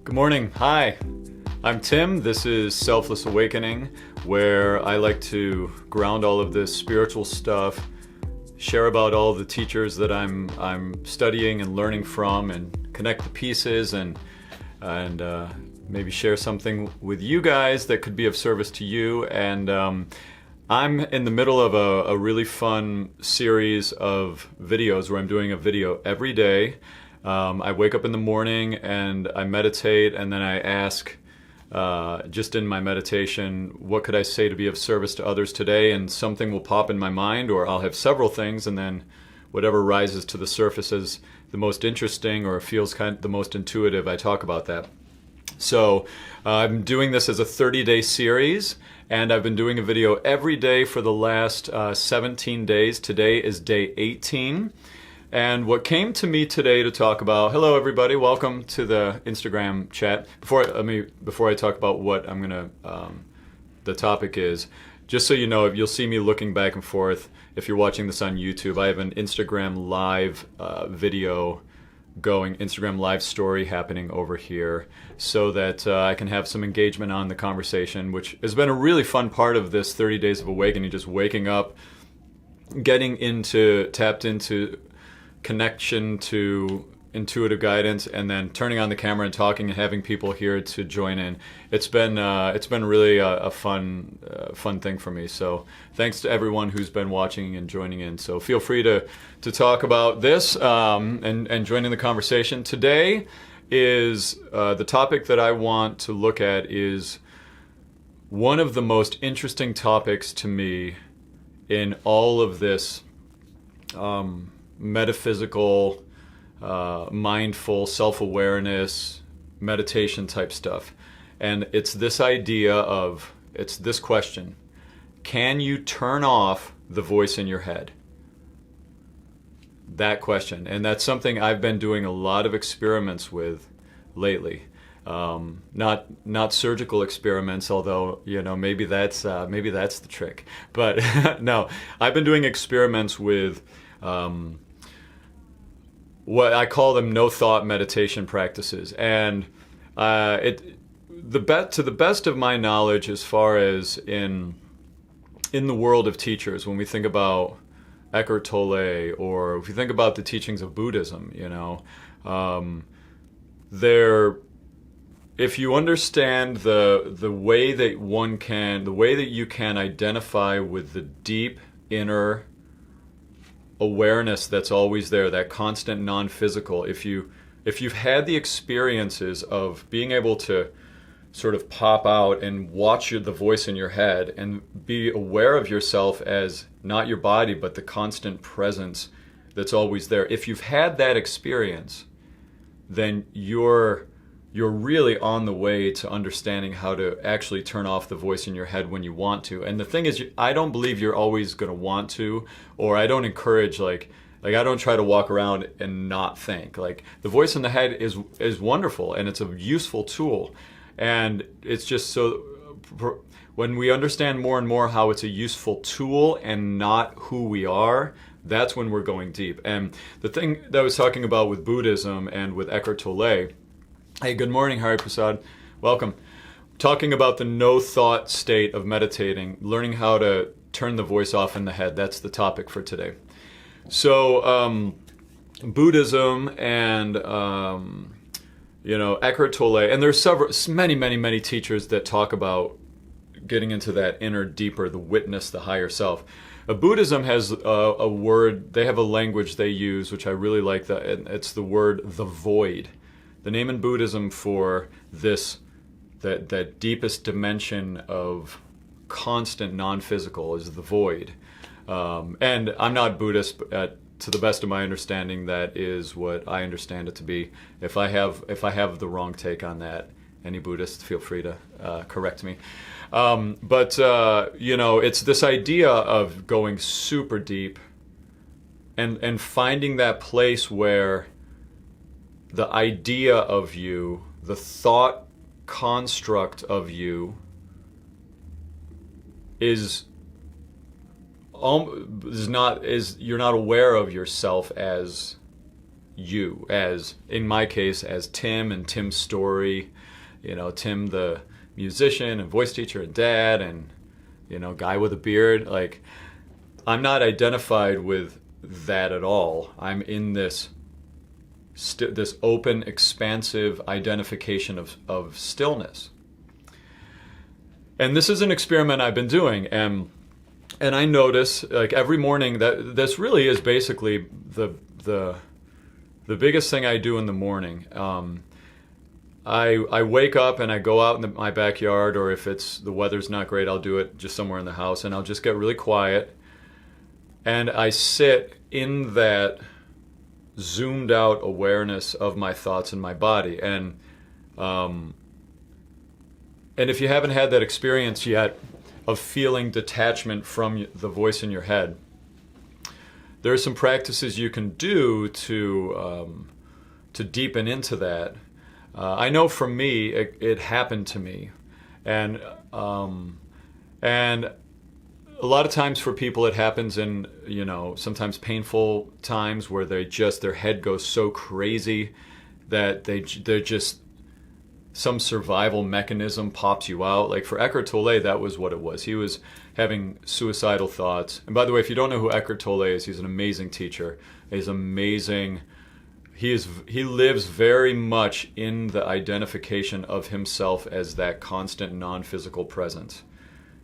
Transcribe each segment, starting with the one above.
Good morning. Hi, I'm Tim. This is Selfless Awakening, where I like to ground all of this spiritual stuff, share about all the teachers that I'm studying and learning from, and connect the pieces, and maybe share something with you guys that could be of service to you. And I'm in the middle of a really fun series of videos where I'm doing a video every day. I wake up in the morning and I meditate, and then I ask, just in my meditation, what could I say to be of service to others today? And something will pop in my mind, or I'll have several things, and then whatever rises to the surface as the most interesting or feels the most intuitive, I talk about that. So I'm doing this as a 30-day series, and I've been doing a video every day for the last 17 days. Today is day 18. And what came to me today to talk about, hello everybody, welcome to the Instagram chat. Before I talk about what the topic is, just so you know, you'll see me looking back and forth. If you're watching this on YouTube, I have an Instagram live video going, Instagram live story happening over here, so that I can have some engagement on the conversation, which has been a really fun part of this 30 Days of Awakening, just waking up, getting tapped into connection to intuitive guidance, and then turning on the camera and talking and having people here to join in. It's been really a fun thing for me. So thanks to everyone who's been watching and joining in. So feel free to talk about this and join in the conversation. Today is the topic that I want to look at is one of the most interesting topics to me in all of this metaphysical, mindful, self-awareness, meditation type stuff. And it's this question: can you turn off the voice in your head? That question. And that's something I've been doing a lot of experiments with lately. Not surgical experiments, although, maybe that's the trick. But no, I've been doing experiments with what I call them no-thought meditation practices. And to the best of my knowledge, as far as in the world of teachers, when we think about Eckhart Tolle, or if you think about the teachings of Buddhism, if you understand the way that you can identify with the deep inner awareness that's always there, that constant non-physical, if you've had the experiences of being able to sort of pop out and watch the voice in your head and be aware of yourself as not your body but the constant presence that's always there, if you've had that experience, then you're really on the way to understanding how to actually turn off the voice in your head when you want to. And the thing is, I don't believe you're always going to want to, or I don't encourage, like I don't try to walk around and not think. Like, the voice in the head is wonderful, and it's a useful tool. And it's just so, when we understand more and more how it's a useful tool and not who we are, that's when we're going deep. And the thing that I was talking about with Buddhism and with Eckhart Tolle, hey, good morning, Hari Prasad. Welcome. Talking about the no-thought state of meditating, learning how to turn the voice off in the head. That's the topic for today. So, Buddhism and, Eckhart Tolle, and there's many teachers that talk about getting into that inner, deeper, the witness, the higher self. Buddhism has a word, they have a language they use, which I really like, and it's the word, the void. The name in Buddhism for that deepest dimension of constant non-physical is the void. And I'm not Buddhist, but to the best of my understanding, that is what I understand it to be. If I have the wrong take on that, any Buddhist, feel free to correct me. But it's this idea of going super deep and finding that place where the idea of you, the thought construct of you, you're not aware of yourself as you, as in my case, as Tim and Tim's story, Tim the musician and voice teacher and dad and, guy with a beard. Like, I'm not identified with that at all. I'm in this open, expansive identification of stillness. And this is an experiment I've been doing, and I notice, like, every morning that this really is basically the biggest thing I do in the morning. I wake up and I go out in my backyard, or if the weather's not great, I'll do it just somewhere in the house, and I'll just get really quiet, and I sit in that zoomed out awareness of my thoughts and my body. And if you haven't had that experience yet of feeling detachment from the voice in your head, there are some practices you can do to deepen into that. I know for me, it happened to me, and a lot of times for people it happens in sometimes painful times where their head goes so crazy that they're just, some survival mechanism pops you out. Like for Eckhart Tolle, that was what it was. He was having suicidal thoughts. And by the way, if you don't know who Eckhart Tolle is, he's an amazing teacher. He's amazing. He lives very much in the identification of himself as that constant non-physical presence.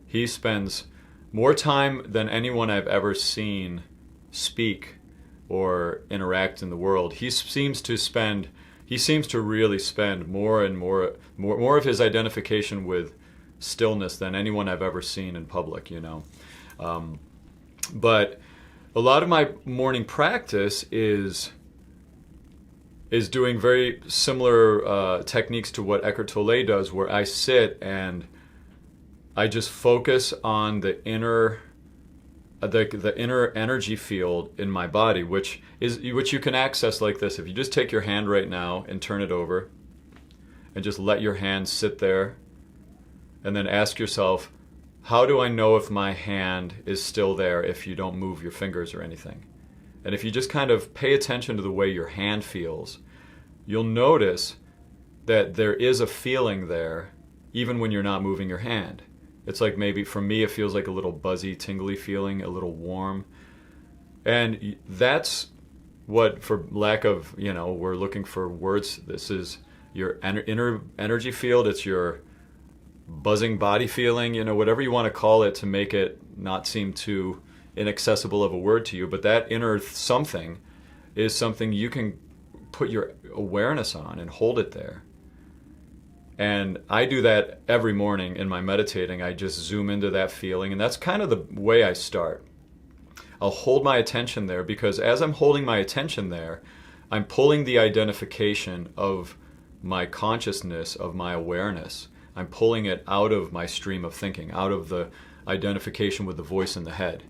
He spends more time than anyone I've ever seen speak or interact in the world. He seems to really spend more and more of his identification with stillness than anyone I've ever seen in public, But a lot of my morning practice is doing very similar techniques to what Eckhart Tolle does, where I sit and I just focus on the inner energy field in my body, which you can access like this. If you just take your hand right now and turn it over and just let your hand sit there, and then ask yourself, how do I know if my hand is still there if you don't move your fingers or anything? And if you just kind of pay attention to the way your hand feels, you'll notice that there is a feeling there even when you're not moving your hand. It's like, maybe for me, it feels like a little buzzy, tingly feeling, a little warm. And that's what, for lack of, we're looking for words, this is your inner energy field. It's your buzzing body feeling, whatever you want to call it to make it not seem too inaccessible of a word to you. But that inner something is something you can put your awareness on and hold it there. And I do that every morning in my meditating. I just zoom into that feeling, and that's kind of the way I start. I'll hold my attention there, because as I'm holding my attention there, I'm pulling the identification of my consciousness, of my awareness. I'm pulling it out of my stream of thinking, out of the identification with the voice in the head.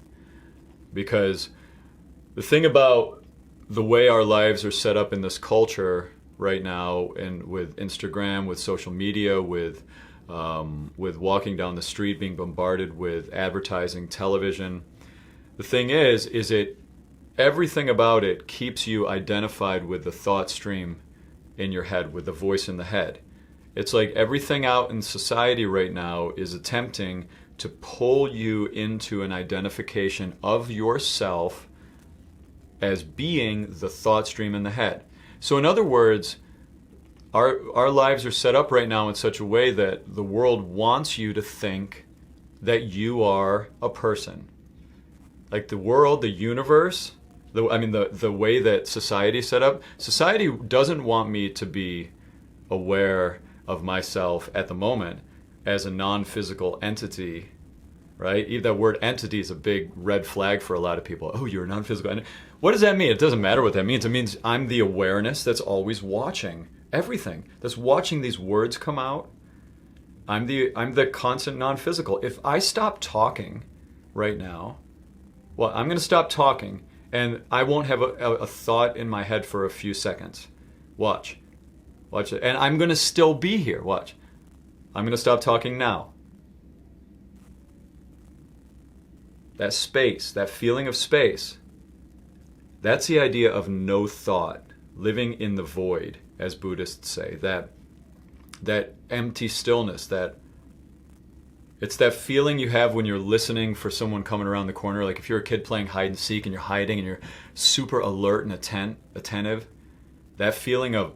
Because the thing about the way our lives are set up in this culture right now, and with Instagram, with social media, with walking down the street, being bombarded with advertising, television. The thing is everything about it keeps you identified with the thought stream in your head, with the voice in the head. It's like everything out in society right now is attempting to pull you into an identification of yourself as being the thought stream in the head. So in other words, our lives are set up right now in such a way that the world wants you to think that you are a person. Like the world, the universe, the way that society is set up, society doesn't want me to be aware of myself at the moment as a non-physical entity, right? That word entity is a big red flag for a lot of people. Oh, you're a non-physical entity. What does that mean? It doesn't matter what that means. It means I'm the awareness that's always watching everything, that's watching these words come out. I'm the constant non-physical. If I stop talking right now, well, I'm going to stop talking, and I won't have a thought in my head for a few seconds. Watch it. And I'm going to still be here. Watch. I'm going to stop talking now. That space, that feeling of space, that's the idea of no thought. living in the void, as Buddhists say, that empty stillness, that it's that feeling you have when you're listening for someone coming around the corner. Like if you're a kid playing hide and seek and you're hiding and you're super alert and attentive, that feeling of,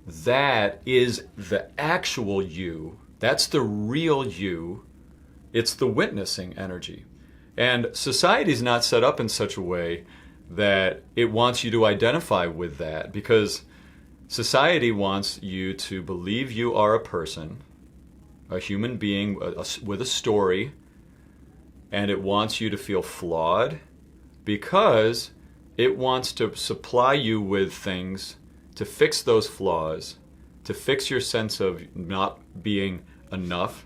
that is the actual you. That's the real you. It's the witnessing energy. And society is not set up in such a way that it wants you to identify with that, because society wants you to believe you are a person, a human being with a story, and it wants you to feel flawed because it wants to supply you with things to fix those flaws, to fix your sense of not being enough.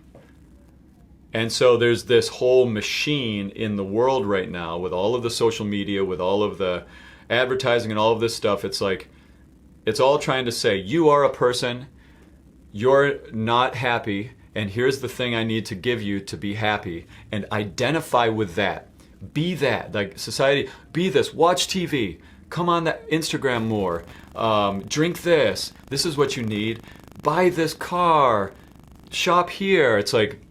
And so there's this whole machine in the world right now with all of the social media, with all of the advertising and all of this stuff. It's like, it's all trying to say, you are a person, you're not happy, and here's the thing I need to give you to be happy, and identify with that. Be that. Like society, be this, watch TV, come on that Instagram more, drink this is what you need, buy this car, shop here. It's like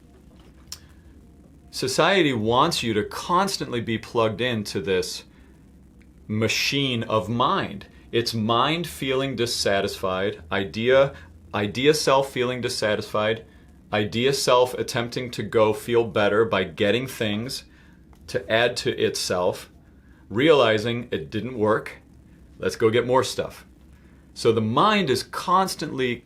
society wants you to constantly be plugged into this machine of mind. It's mind feeling dissatisfied, idea self feeling dissatisfied, idea self attempting to go feel better by getting things to add to itself, realizing it didn't work, let's go get more stuff. So the mind is constantly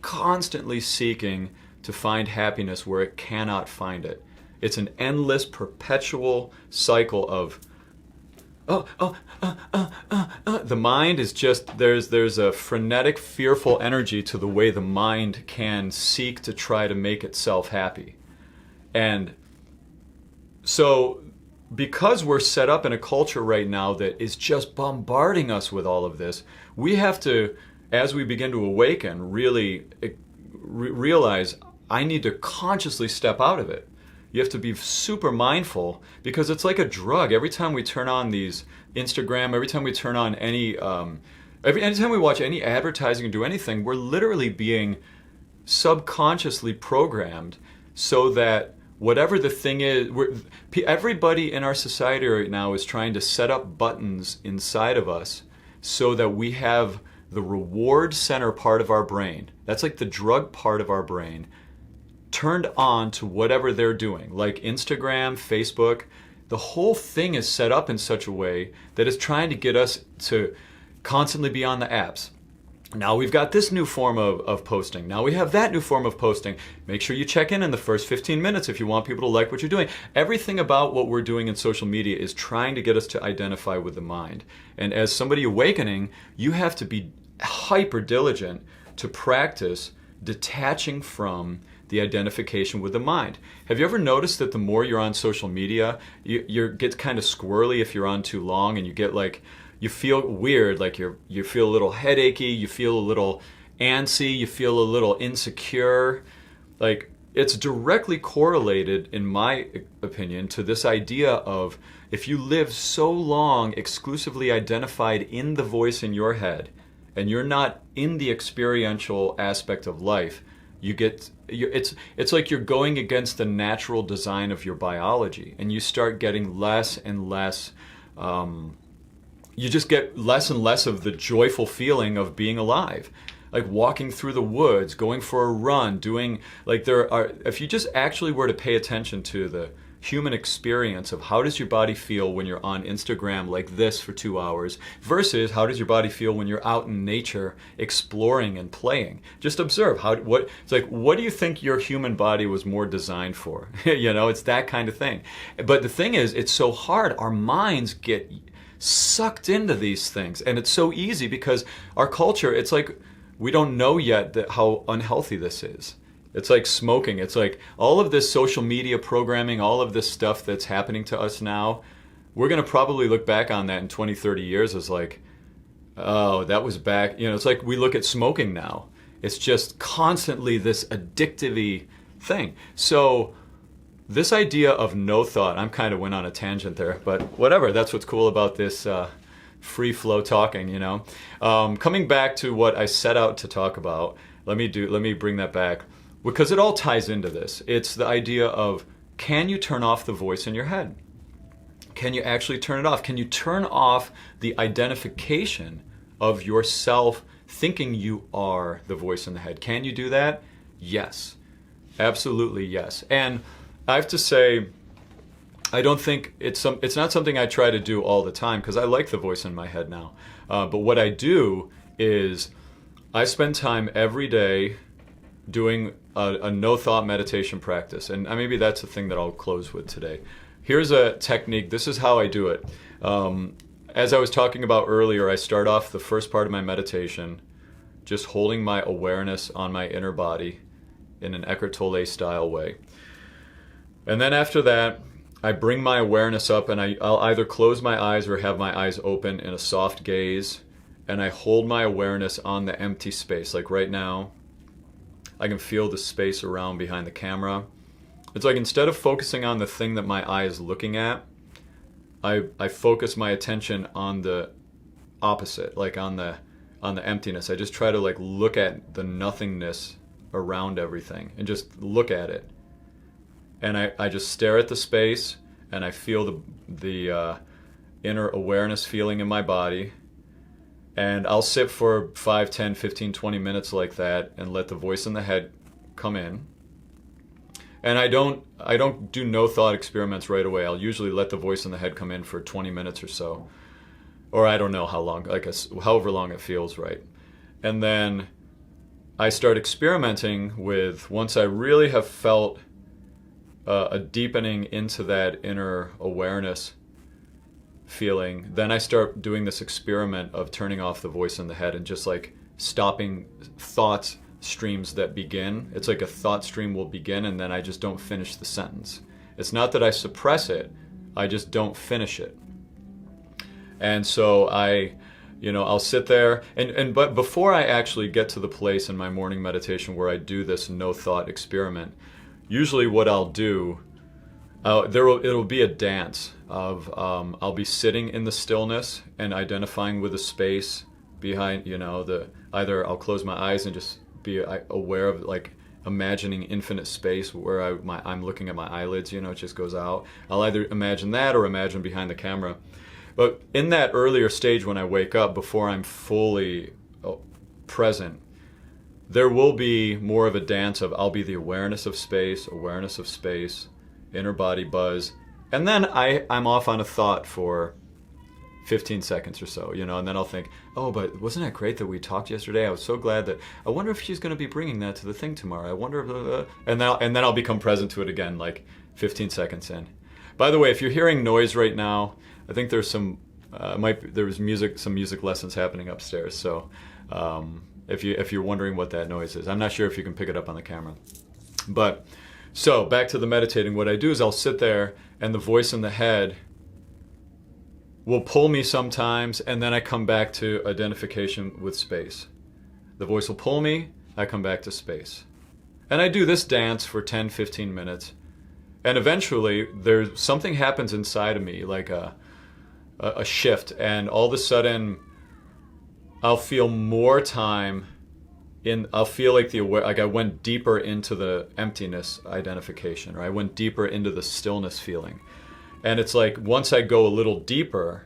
seeking to find happiness where it cannot find it. It's an endless, perpetual cycle of, the mind is just, there's a frenetic, fearful energy to the way the mind can seek to try to make itself happy. And so because we're set up in a culture right now that is just bombarding us with all of this, we have to, as we begin to awaken, really realize I need to consciously step out of it. You have to be super mindful, because it's like a drug. Every time we turn on these Instagram, every time we turn on anytime we watch any advertising or do anything, we're literally being subconsciously programmed so that whatever the thing is, everybody in our society right now is trying to set up buttons inside of us so that we have the reward center part of our brain. That's like the drug part of our brain, turned on to whatever they're doing, like Instagram, Facebook. The whole thing is set up in such a way that it's trying to get us to constantly be on the apps. Now we've got this new form of posting. Now we have that new form of posting. Make sure you check in the first 15 minutes if you want people to like what you're doing. Everything about what we're doing in social media is trying to get us to identify with the mind. And as somebody awakening, you have to be hyper diligent to practice detaching from the identification with the mind. Have you ever noticed that the more you're on social media, you get kind of squirrely if you're on too long, and you get like, you feel weird, like you feel a little headachy, you feel a little antsy, you feel a little insecure. Like, it's directly correlated, in my opinion, to this idea of, if you live so long exclusively identified in the voice in your head, and you're not in the experiential aspect of life, it's like you're going against the natural design of your biology, and you start getting less and less, you just get less and less of the joyful feeling of being alive. Like walking through the woods, going for a run, doing, like, if you just actually were to pay attention to the human experience of how does your body feel when you're on Instagram like this for 2 hours versus how does your body feel when you're out in nature exploring and playing. Just observe it's like, what do you think your human body was more designed for? It's that kind of thing. But the thing is, it's so hard. Our minds get sucked into these things, and it's so easy because our culture, it's like we don't know yet how unhealthy this is. It's like smoking. It's like all of this social media programming, all of this stuff that's happening to us now, we're going to probably look back on that in 20, 30 years as like, oh, that was back. It's like we look at smoking now. It's just constantly this addictive-y thing. So this idea of no thought, I'm kind of went on a tangent there, but whatever. That's what's cool about this free flow talking, you know. Coming back to what I set out to talk about, let me bring that back, because it all ties into this. It's the idea of, can you turn off the voice in your head? Can you actually turn it off? Can you turn off the identification of yourself thinking you are the voice in the head? Can you do that? Yes. Absolutely yes. And I have to say, I don't think it's not something I try to do all the time, because I like the voice in my head now. But what I do is I spend time every day doing a no-thought meditation practice. And maybe that's the thing that I'll close with today. Here's a technique. This is how I do it. As I was talking about earlier, I start off the first part of my meditation just holding my awareness on my inner body in an Eckhart Tolle style way. And then after that, I bring my awareness up, and I'll either close my eyes or have my eyes open in a soft gaze, and I hold my awareness on the empty space. Like right now, I can feel the space around behind the camera. It's like, instead of focusing on the thing that my eye is looking at, I focus my attention on the opposite, like on the emptiness. I just try to like look at the nothingness around everything and just look at it. And I just stare at the space, and I feel the inner awareness feeling in my body. And I'll sit for 5, 10, 15, 20 minutes like that and let the voice in the head come in. And I don't do no thought experiments right away. I'll usually let the voice in the head come in for 20 minutes or so. Or I don't know how long, however long it feels right. And then I start experimenting with, once I really have felt a deepening into that inner awareness feeling, then I start doing this experiment of turning off the voice in the head and just like stopping thoughts streams that begin. It's like a thought stream will begin, and then I just don't finish the sentence. It's not that I suppress it, I just don't finish it. And so I'll sit there, but before I actually get to the place in my morning meditation where I do this no thought experiment, usually what I'll do, it'll be a dance of I'll be sitting in the stillness and identifying with the space behind, either I'll close my eyes and just be aware of, like, imagining infinite space where I'm looking at my eyelids, it just goes out. I'll either imagine that or imagine behind the camera. But in that earlier stage when I wake up, before I'm fully present, there will be more of a dance of, I'll be the awareness of space, inner body buzz, and then I'm off on a thought for 15 seconds or so, and then I'll think, oh, but wasn't that great that we talked yesterday? I was so glad that, I wonder if she's going to be bringing that to the thing tomorrow. I wonder if, and then I'll become present to it again, like 15 seconds in. By the way, if you're hearing noise right now, I think there's some music lessons happening upstairs. So if you're wondering what that noise is, I'm not sure if you can pick it up on the camera. But so back to the meditating, what I do is I'll sit there, and the voice in the head will pull me sometimes, and then I come back to identification with space. The voice will pull me, I come back to space. And I do this dance for 10, 15 minutes. And eventually, there's something happens inside of me, like a shift, and all of a sudden, I'll feel more time I'll feel like I went deeper into the emptiness identification, or I went deeper into the stillness feeling. And it's like, once I go a little deeper,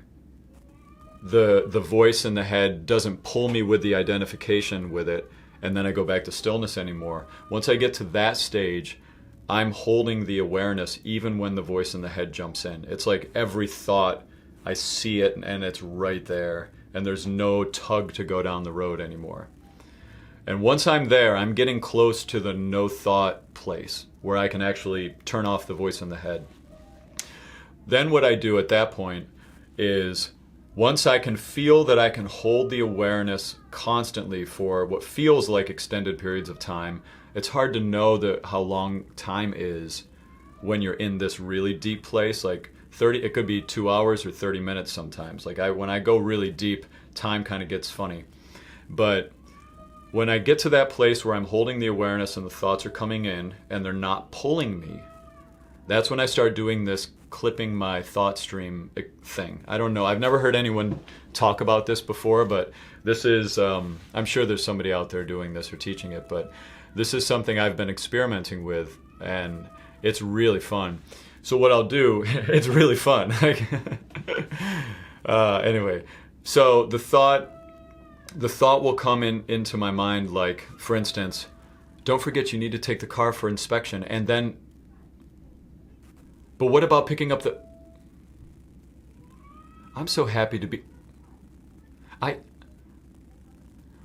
the voice in the head doesn't pull me with the identification with it, and then I go back to stillness anymore. Once I get to that stage, I'm holding the awareness even when the voice in the head jumps in. It's like every thought, I see it and it's right there, and there's no tug to go down the road anymore. And once I'm there, I'm getting close to the no thought place where I can actually turn off the voice in the head. Then what I do at that point is, once I can feel that I can hold the awareness constantly for what feels like extended periods of time, it's hard to know how long time is when you're in this really deep place. Like it could be 2 hours or 30 minutes sometimes. Like when I go really deep, time kind of gets funny. But when I get to that place where I'm holding the awareness and the thoughts are coming in and they're not pulling me, that's when I start doing this clipping my thought stream thing. I don't know. I've never heard anyone talk about this before, but this is, I'm sure there's somebody out there doing this or teaching it, but this is something I've been experimenting with, and it's really fun. So what I'll do, it's really fun. Anyway, so the thought will come into my mind, like, for instance, don't forget you need to take the car for inspection, and then, but what about picking up the, I'm so happy to be,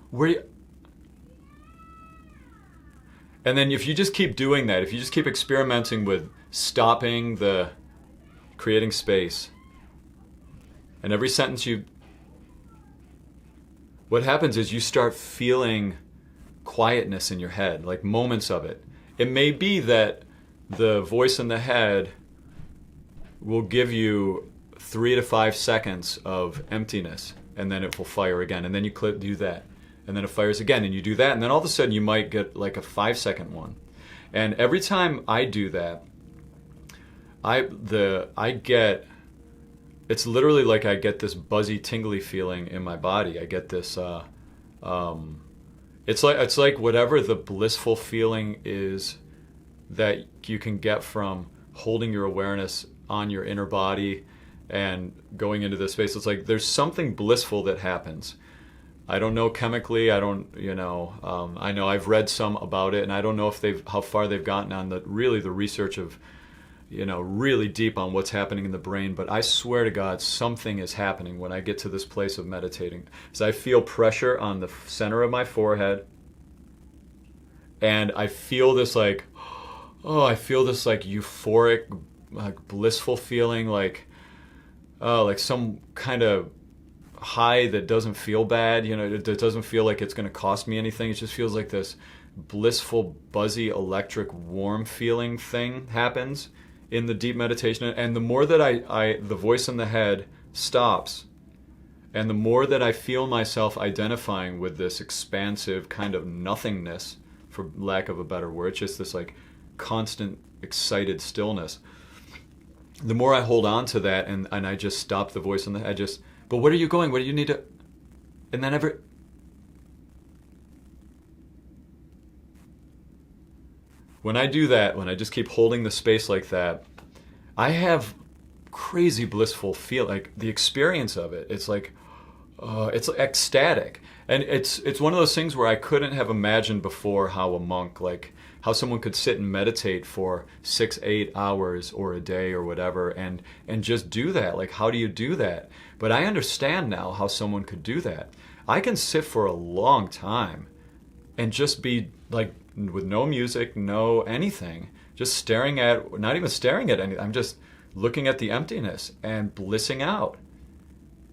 where you, and then if you just keep doing that, if you just keep experimenting with stopping creating space, and every sentence what happens is you start feeling quietness in your head, like moments of it. It may be that the voice in the head will give you 3 to 5 seconds of emptiness, and then it will fire again, and then you do that, and then it fires again, and you do that, and then all of a sudden you might get like a 5-second one. And every time I do that, it's literally like I get this buzzy, tingly feeling in my body. I get this, it's like whatever the blissful feeling is that you can get from holding your awareness on your inner body and going into this space. It's like there's something blissful that happens. I don't know chemically. I don't, I know I've read some about it, and I don't know if how far they've gotten on the research of, really deep on what's happening in the brain. But I swear to God, something is happening when I get to this place of meditating. So I feel pressure on the center of my forehead, and I feel this like euphoric, like blissful feeling, like some kind of high that doesn't feel bad. It doesn't feel like it's going to cost me anything. It just feels like this blissful, buzzy, electric, warm feeling thing happens in the deep meditation. And the more that the voice in the head stops, and the more that I feel myself identifying with this expansive kind of nothingness, for lack of a better word, just this like constant excited stillness, the more I hold on to that, and I just stop the voice in the head. But where are you going? What do you need to, and then when I do that, when I just keep holding the space like that, I have crazy blissful feel, like the experience of it. It's like, it's ecstatic. And it's one of those things where I couldn't have imagined before how a monk, like how someone could sit and meditate for 6-8 hours or a day or whatever, and just do that. Like, how do you do that? But I understand now how someone could do that. I can sit for a long time and just be like, with no music, no anything, just not even staring at anything. I'm just looking at the emptiness and blissing out.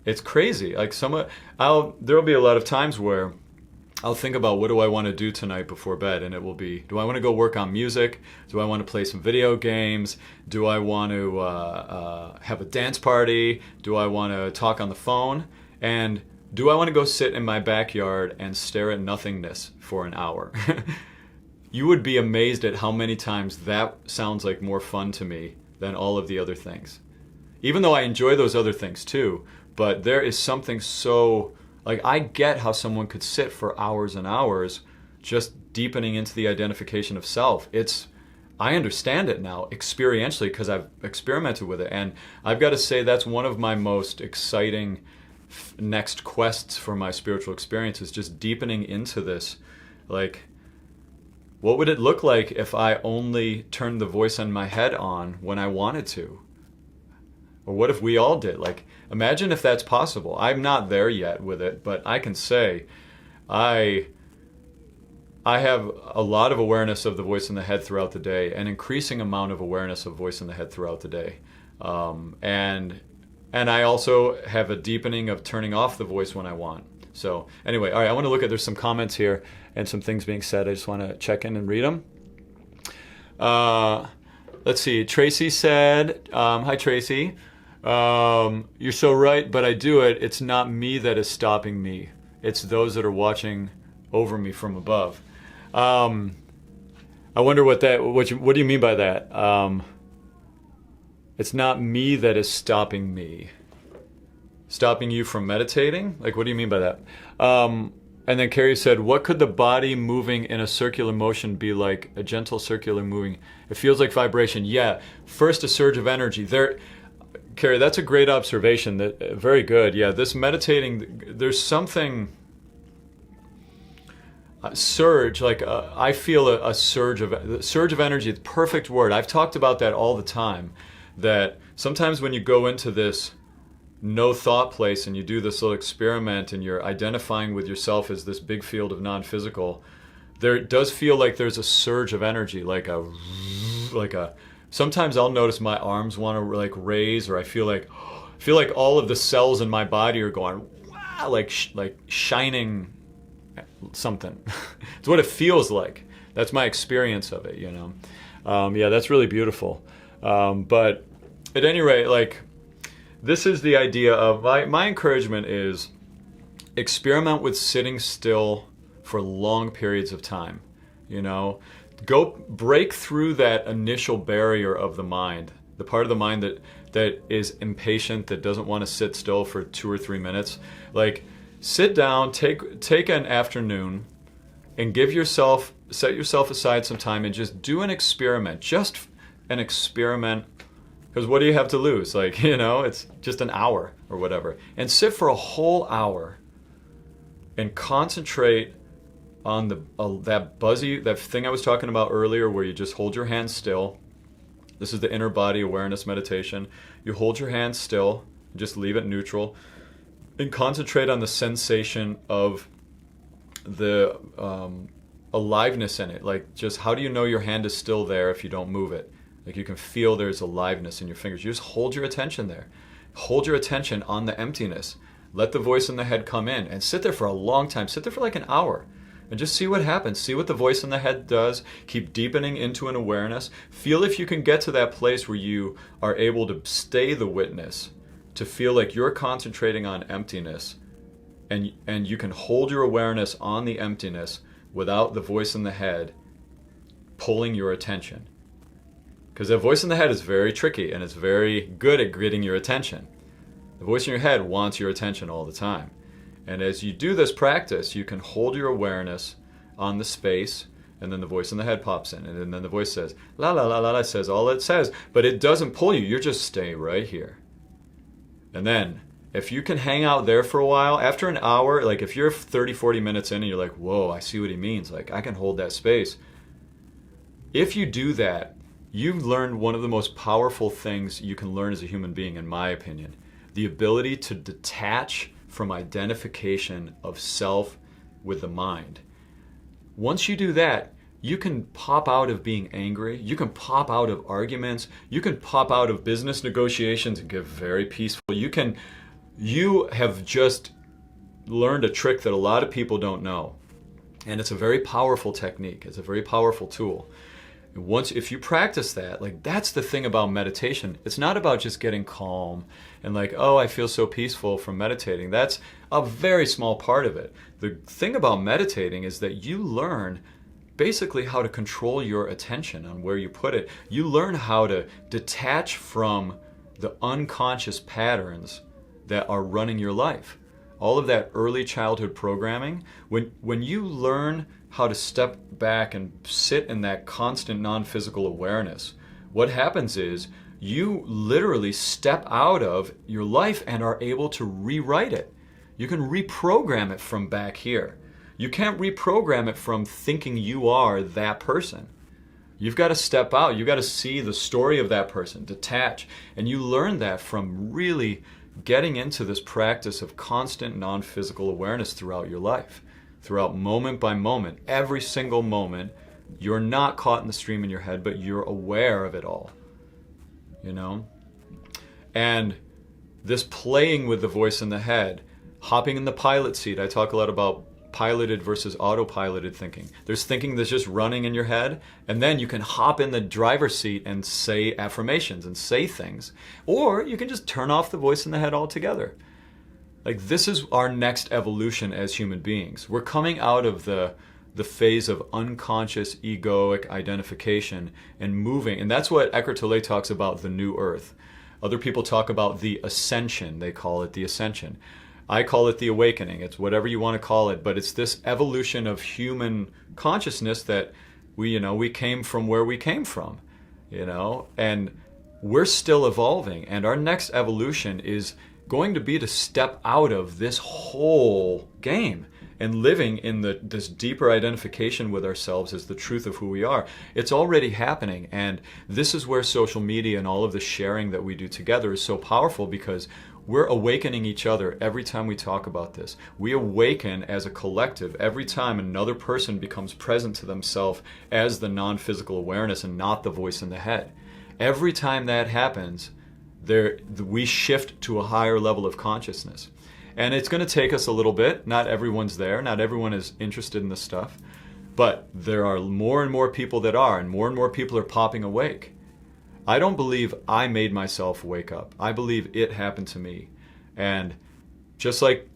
It's crazy. Like there'll be a lot of times where I'll think about, what do I want to do tonight before bed? And it will be, do I want to go work on music? Do I want to play some video games? Do I want to have a dance party? Do I want to talk on the phone? And do I want to go sit in my backyard and stare at nothingness for an hour? You would be amazed at how many times that sounds like more fun to me than all of the other things. Even though I enjoy those other things too, but there is something so, like, I get how someone could sit for hours and hours just deepening into the identification of self. I understand it now experientially because I've experimented with it, and I've got to say that's one of my most exciting next quests for my spiritual experience, is just deepening into this. Like, what would it look like if I only turned the voice in my head on when I wanted to? Or what if we all did? Like, imagine if that's possible. I'm not there yet with it, but I can say I have a lot of awareness of the voice in the head throughout the day, an increasing amount of awareness of voice in the head throughout the day. And I also have a deepening of turning off the voice when I want. So anyway, all right, I want to look at, there's some comments here and some things being said. I just want to check in and read them. Let's see. Tracy said, hi, Tracy. You're so right, but I do it. It's not me that is stopping me. It's those that are watching over me from above. I wonder what do you mean by that? It's not me that is stopping me. Stopping you from meditating? Like, what do you mean by that? And then Carrie said, what could the body moving in a circular motion be like? A gentle circular moving. It feels like vibration. Yeah. First, a surge of energy. Carrie, that's a great observation. Very good. Yeah, this meditating, there's something... surge, like I feel a surge of energy. The perfect word. I've talked about that all the time. That sometimes when you go into this no thought place and you do this little experiment and you're identifying with yourself as this big field of non-physical, there does feel like there's a surge of energy, like a. Sometimes I'll notice my arms want to like raise, or I feel like all of the cells in my body are going, wow, like shining something. It's what it feels like. That's my experience of it, you know. Yeah, that's really beautiful. But at any rate, like, this is the idea of my encouragement is experiment with sitting still for long periods of time. You know, go break through that initial barrier of the mind, the part of the mind that is impatient, that doesn't want to sit still for 2 or 3 minutes. Like, sit down, take an afternoon, and set yourself aside some time and just do an experiment. Just an experiment. Because what do you have to lose? Like, you know, it's just an hour or whatever. And sit for a whole hour and concentrate on that thing I was talking about earlier, where you just hold your hands still. This is the inner body awareness meditation. You hold your hands still, just leave it neutral, and concentrate on the sensation of the aliveness in it. Like, just how do you know your hand is still there if you don't move it? Like, you can feel there's aliveness in your fingers. You just hold your attention there. Hold your attention on the emptiness. Let the voice in the head come in and sit there for a long time. Sit there for like an hour and just see what happens. See what the voice in the head does. Keep deepening into an awareness. Feel if you can get to that place where you are able to stay the witness, to feel like you're concentrating on emptiness, and you can hold your awareness on the emptiness without the voice in the head pulling your attention. Because the voice in the head is very tricky, and it's very good at getting your attention. The voice in your head wants your attention all the time. And as you do this practice, you can hold your awareness on the space, and then the voice in the head pops in, and then the voice says, la la la la la, says all it says, but it doesn't pull you. You just stay right here. And then, if you can hang out there for a while, after an hour, like if you're 30, 40 minutes in and you're like, whoa, I see what he means. Like, I can hold that space. If you do that, you've learned one of the most powerful things you can learn as a human being, in my opinion. The ability to detach from identification of self with the mind. Once you do that, you can pop out of being angry. You can pop out of arguments. You can pop out of business negotiations and get very peaceful. You have just learned a trick that a lot of people don't know. And it's a very powerful technique. It's a very powerful tool. If you practice that, like, that's the thing about meditation. It's not about just getting calm and like, oh, I feel so peaceful from meditating. That's a very small part of it. The thing about meditating is that you learn basically how to control your attention on where you put it. You learn how to detach from the unconscious patterns that are running your life. All of that early childhood programming, when you learn how to step back and sit in that constant non-physical awareness, what happens is you literally step out of your life and are able to rewrite it. You can reprogram it from back here. You can't reprogram it from thinking you are that person. You've got to step out. You've got to see the story of that person, detach. And you learn that from really getting into this practice of constant non-physical awareness throughout your life. Throughout moment by moment, every single moment, you're not caught in the stream in your head, but you're aware of it all. You know? And this playing with the voice in the head, hopping in the pilot seat, I talk a lot about piloted versus autopiloted thinking. There's thinking that's just running in your head, and then you can hop in the driver's seat and say affirmations and say things. Or you can just turn off the voice in the head altogether. Like, this is our next evolution as human beings. We're coming out of the the phase of unconscious egoic identification and moving. And that's what Eckhart Tolle talks about, the new earth. Other people talk about the ascension. They call it the ascension. I call it the awakening. It's whatever you want to call it, but it's this evolution of human consciousness that we came from where we came from, and we're still evolving. And our next evolution is going to be to step out of this whole game and living in this deeper identification with ourselves as the truth of who we are. It's already happening, and this is where social media and all of the sharing that we do together is so powerful, because we're awakening each other every time we talk about this. We awaken as a collective every time another person becomes present to themselves as the non-physical awareness and not the voice in the head. Every time that happens, we shift to a higher level of consciousness. And it's going to take us a little bit. Not everyone's there. Not everyone is interested in this stuff. But there are more and more people that are, and more people are popping awake. I don't believe I made myself wake up. I believe it happened to me. And just like,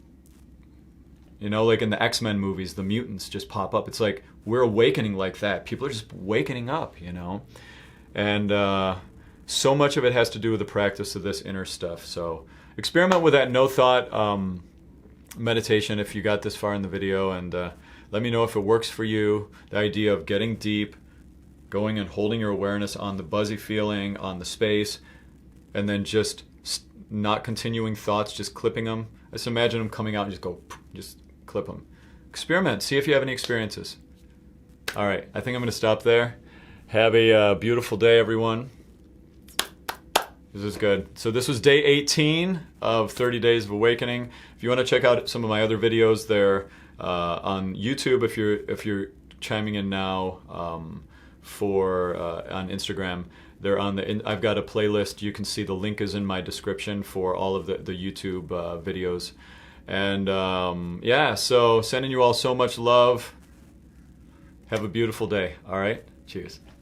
like in the X-Men movies, the mutants just pop up. It's like we're awakening like that. People are just wakening up, And so much of it has to do with the practice of this inner stuff. So experiment with that no thought meditation if you got this far in the video, and let me know if it works for you. The idea of getting deep, going and holding your awareness on the buzzy feeling, on the space, and then just not continuing thoughts, just clipping them. Just imagine them coming out and just clip them. Experiment, see if you have any experiences. All right, I think I'm going to stop there. Have a beautiful day, everyone. This is good. So this was day 18 of 30 Days of Awakening. If you want to check out some of my other videos, they're on YouTube. If you're chiming in now, on Instagram, they're I've got a playlist. You can see the link is in my description for all of the YouTube videos. And so sending you all so much love. Have a beautiful day. All right, cheers.